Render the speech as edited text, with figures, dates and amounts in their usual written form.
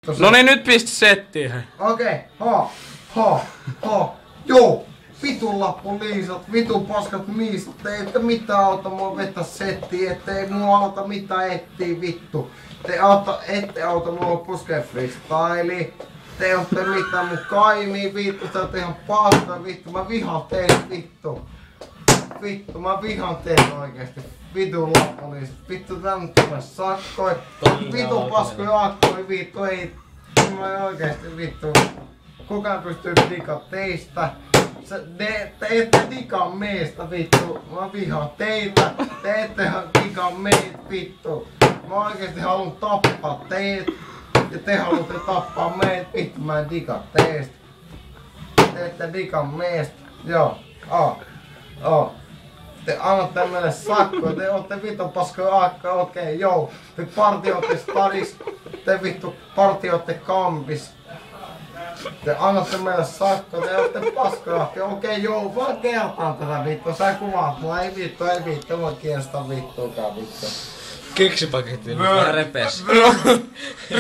No niin, nyt pistä settiin. Okei, joo. Vitun lappu liisat, vitun paskat miisat, te ette mitään auta mua vetää settiä, ettei mua auta mitään etsiä vittu. Ette auta mua puskea freestyle. Te ootte mitään mun kaimii vittu, te ootte ihan paska vittu, mä vihaan teitä vittu. Vittu, mä vihaan teitä oikeesti. Vitun lappu liisat, vittu tän tulee sakkoi. Vitun paskoja akkoi vittu, ei. Mä oikeesti vittu. Kukaan pystyy digaa teistä. Te ette digaa meistä vittu. Mä vihaan teitä. Te ette digaa meitä vittu. Mä oikeesti haluun tappaa teet. Ja te haluatte tappaa meitä vittu. Mä en digaa teistä. Te ette digaa meistä. Joo. Te annatte meille sakkoja, te ootte vittu paskoja akka, okei, joo. Te partioitte stadis, te vittu partioitte kampis. Te annatte meille sakkoja, te ootte paskoja akka, okei, joo, vaan kertaan tätä vittu, sä kuvaat mua, ei vittu, mä kiinnostaa vittuakaan vittu. Keksipaketti, repes.